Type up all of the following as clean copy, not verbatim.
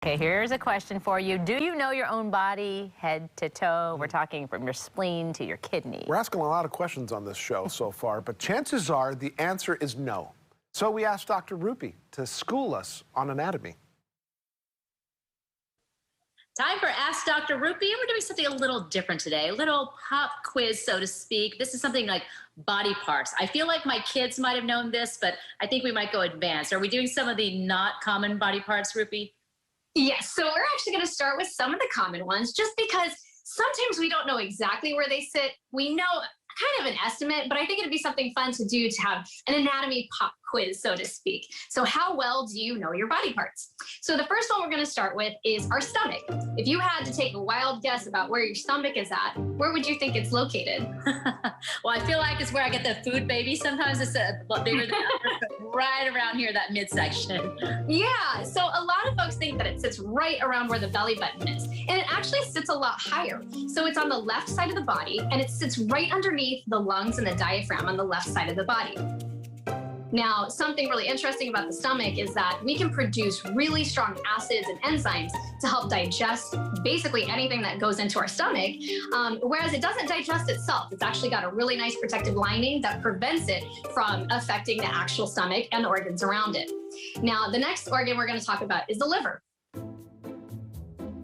Okay, here's a question for you. Do you know your own body, head to toe? We're talking from your spleen to your kidney. We're asking a lot of questions on this show so far, but chances are the answer is no. So we asked Dr. Rupy to school us on anatomy. Time for Ask Dr. Rupy, and we're doing something a little different today, a little pop quiz, so to speak. This is something like body parts. I feel like my kids might have known this, but I think we might go advanced. Are we doing some of the not common body parts, Rupy? Yes, so we're actually going to start with some of the common ones, just because sometimes we don't know exactly where they sit. We know kind of an estimate, but I think it'd be something fun to do to have an anatomy pop quiz, so to speak. So how well do you know your body parts? So the first one we're going to start with is our stomach. If you had to take a wild guess about where your stomach is at, where would you think it's located? Well, I feel like it's where I get the food baby. Sometimes it's a lot bigger than others, but right around here, that midsection. Yeah, so a lot of folks think that it sits right around where the belly button is, and it actually sits a lot higher. So it's on the left side of the body, and it sits right underneath the lungs and the diaphragm on the left side of the body. Now, something really interesting about the stomach is that we can produce really strong acids and enzymes to help digest basically anything that goes into our stomach, whereas it doesn't digest itself. It's actually got a really nice protective lining that prevents it from affecting the actual stomach and the organs around it. Now, the next organ we're going to talk about is the liver.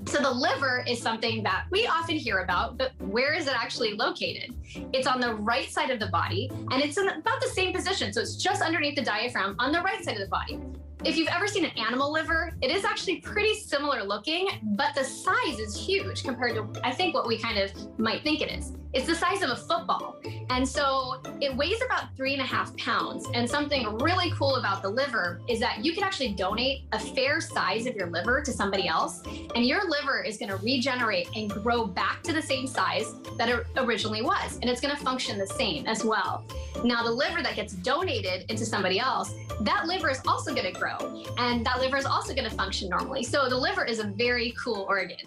So the liver is something that we often hear about, but where is it actually located? It's on the right side of the body, and it's in about the same position. So it's just underneath the diaphragm on the right side of the body. If you've ever seen an animal liver, it is actually pretty similar looking, but the size is huge compared to, I think, what we kind of might think it is. It's the size of a football. And so it weighs about 3.5 pounds. And something really cool about the liver is that you can actually donate a fair size of your liver to somebody else, and your liver is going to regenerate and grow back to the same size that it originally was. And it's going to function the same as well. Now, the liver that gets donated into somebody else, that liver is also going to grow, and that liver is also going to function normally. So the liver is a very cool organ.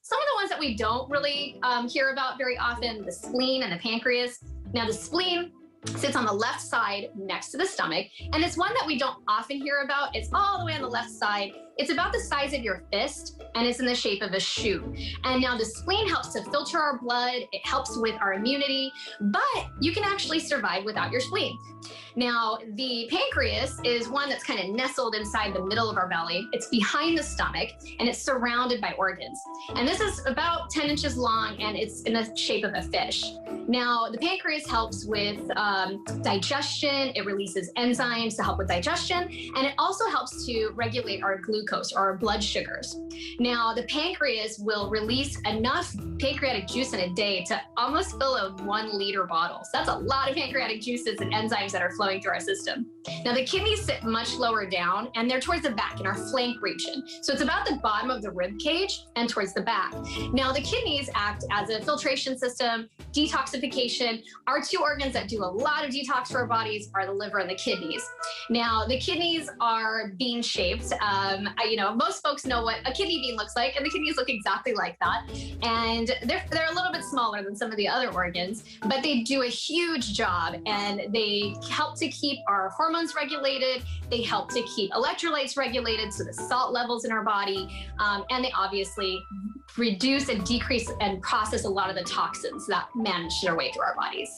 Some of the ones that we don't really hear about very often, the spleen and the pancreas. Now, the spleen sits on the left side next to the stomach, and it's one that we don't often hear about. It's all the way on the left side. It's about the size of your fist, and it's in the shape of a shoe. And now the spleen helps to filter our blood. It helps with our immunity, but you can actually survive without your spleen. Now, the pancreas is one that's kind of nestled inside the middle of our belly. It's behind the stomach, and it's surrounded by organs. And this is about 10 inches long, and it's in the shape of a fish. Now, the pancreas helps with digestion. It releases enzymes to help with digestion, and it also helps to regulate our glucose or our blood sugars. Now, the pancreas will release enough pancreatic juice in a day to almost fill a 1-liter bottle. So that's a lot of pancreatic juices and enzymes that are flowing through our system. Now, the kidneys sit much lower down, and they're towards the back in our flank region. So it's about the bottom of the rib cage and towards the back. Now, the kidneys act as a filtration system, detoxification. Our two organs that do a lot of detox for our bodies are the liver and the kidneys. Now, the kidneys are bean-shaped. Most folks know what a kidney bean looks like, and the kidneys look exactly like that. And they're a little bit smaller than some of the other organs, but they do a huge job, and they help to keep our hormones regulated. They help to keep electrolytes regulated, so the salt levels in our body, and they obviously reduce and decrease and process a lot of the toxins that manage their way through our bodies.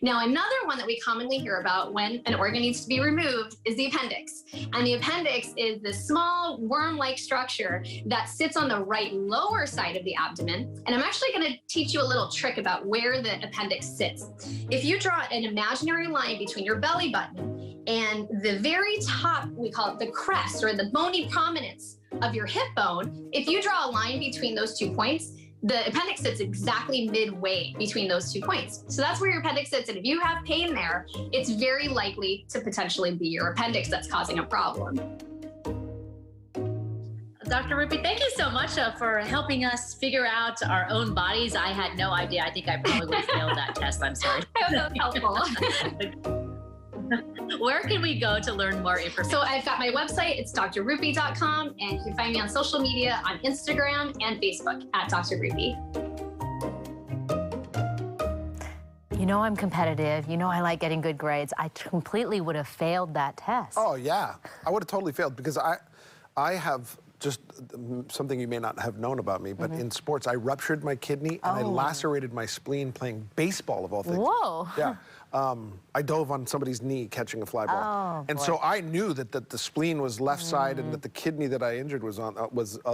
Now, another one that we commonly hear about when an organ needs to be removed is the appendix. And the appendix is this small worm-like structure that sits on the right lower side of the abdomen. And I'm actually going to teach you a little trick about where the appendix sits. If you draw an imaginary line between your belly button and the very top, we call it the crest or the bony prominence of your hip bone, if you draw a line between those 2 points, the appendix sits exactly midway between those 2 points. So that's where your appendix sits. And if you have pain there, it's very likely to potentially be your appendix that's causing a problem. Dr. Rupy, thank you so much for helping us figure out our own bodies. I had no idea. I think I probably would have failed that test. I'm sorry. I hope that was helpful. Where can we go to learn more information? So I've got my website. It's drrupy.com, and you can find me on social media on Instagram and Facebook at Dr. Rupy. You know I'm competitive. You know I like getting good grades. I completely would have failed that test. Oh, yeah. I would have totally failed because I have just something you may not have known about me, but in sports, I ruptured my kidney and I lacerated my spleen playing baseball, of all things. Whoa. Yeah. I dove on somebody's knee catching a fly ball. And so I knew that the spleen was left side and that the kidney that I injured was on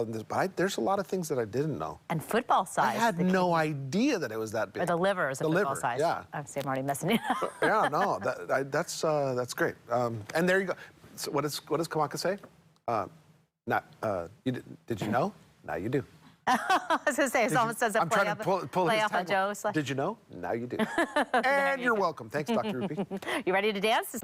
this. But there's a lot of things that I didn't know. And football size. I had no idea that it was that big. Or the liver is a football liver, size. yeah. I'm already messing it up. Yeah, no, that's great. And there you go. So what does Kamaka say? Did you know? Now you do. I was going to say, it almost says a I'm play trying to off, pull play his off on tagline. Joe. Did you know? Now you do. And you're welcome. Thanks, Dr. Rupy. You ready to dance?